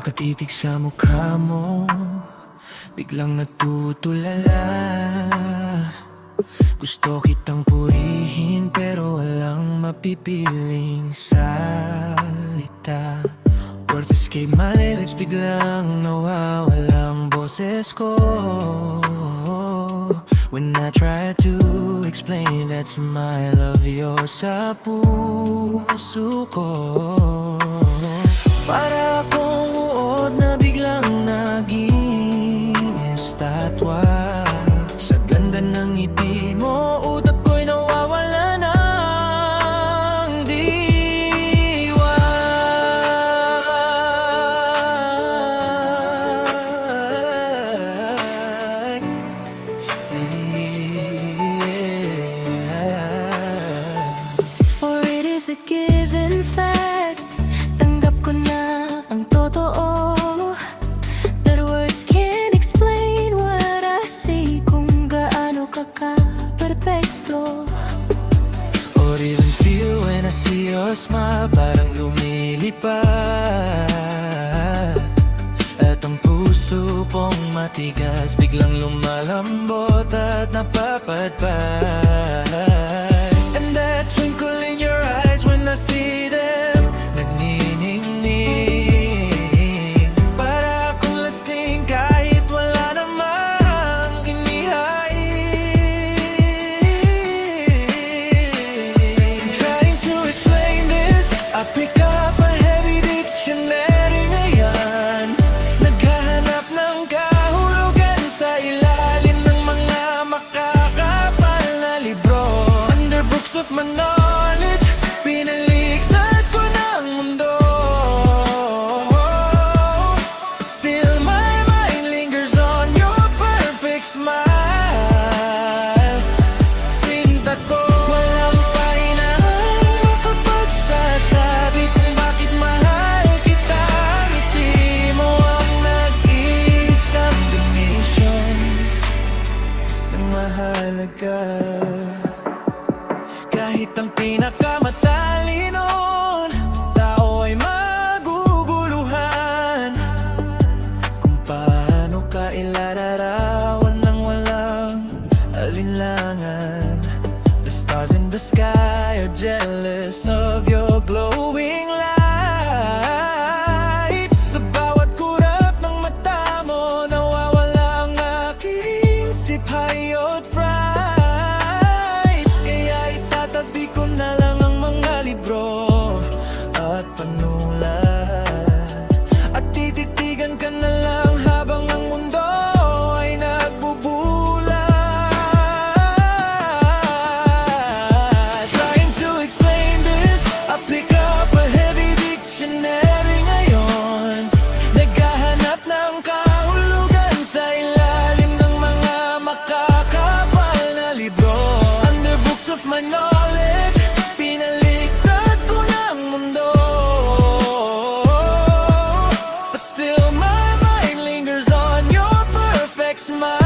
Nakatitig sa mukha mo, biglang natutulala. Gusto kitang purihin pero walang mapipiling salita. Words escape my lips, biglang nawawalang boses ko. When I try to explain that smile of yours sa puso ko, para akong uod na biglang naging estatwa. Sa ganda ng ngiti mo, utak ko'y nawawala ng diwa. For it is a given fact, tanggap ko na ang totoo, that words can't explain what I see. Kung gaano ka ka-perfecto, or even feel when I see your smile, parang lumilipad. At ang puso kong matigas, biglang lumalambot at napapadpad. And that twinkle in your eyes when I see them, nagniningning. Para akong lasing kahit wala namang inihain. Trying to explain this, I pick up a heavy dictionary ngayon. Naghahanap ng kahulugan sa ilalim ng mga makakapal na libro. Under books of my knowledge, pinaliktad ko ng mundo. But still my mind lingers on your perfect smile. Sinta ko, walang pahinahang makapagsasabi kung bakit mahal kita. Ngiti mo ang nag-iisang dimension ng mahalaga. Kahit ang pinakamatalinong tao ay maguguluhan kung paano ka ilalarawan ng walang alinlangan. The stars in the sky are jealous of your glowing light. Sa bawat kurap ng mata mo, nawawala ang aking sipayot fright. Kaya itatabi ko na lang ang mga libro at panulat, at tititigan ka na lang habang ang mundo ay nagbubulat. Trying to explain this, I pick up a heavy dictionary ngayon. Naghahanap ng kahulugan sa ilalim ng mga makakapal na libro. Under books of my knowledge, pinaliktad ko ng mundo. But still my mind lingers on your perfect smile.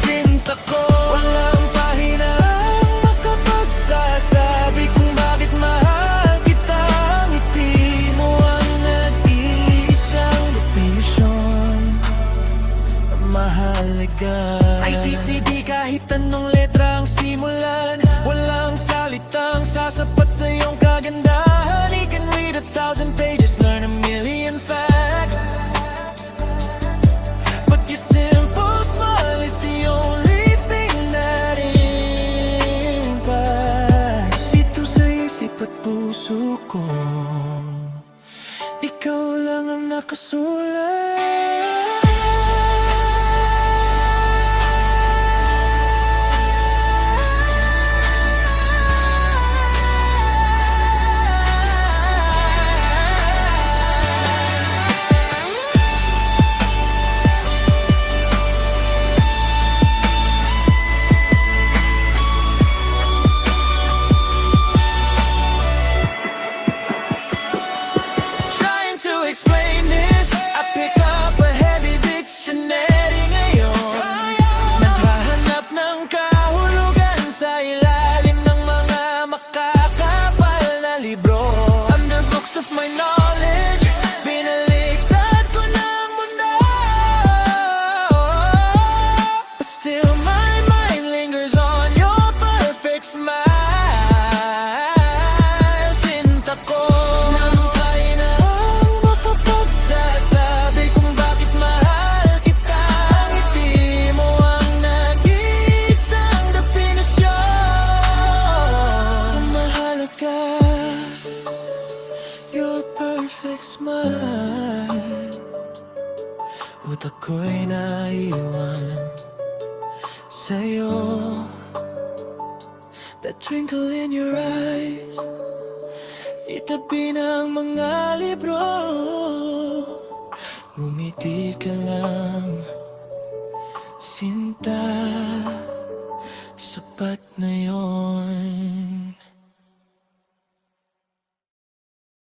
Sinta ko, walang pahinahang makapagsasabi kung bakit mahal kita. Ngiti mo ang nag-iisang definisyon ng mahalaga. ITCD, kahit anong letra ang simulan, walang salitang sasapat sa iyong kagandahan. You can read 1,000 pages, learn 1,000,000 facts, but your simple smile is the only thing that impacts. Dito sa isip at puso ko, ikaw lang ang nakasulat. Trying to explain this, I pick At ako'y naiwan sa'yo. That twinkle in your eyes, itabi ng mga libro. Ngumiti ka lang, sinta, sapat na yun.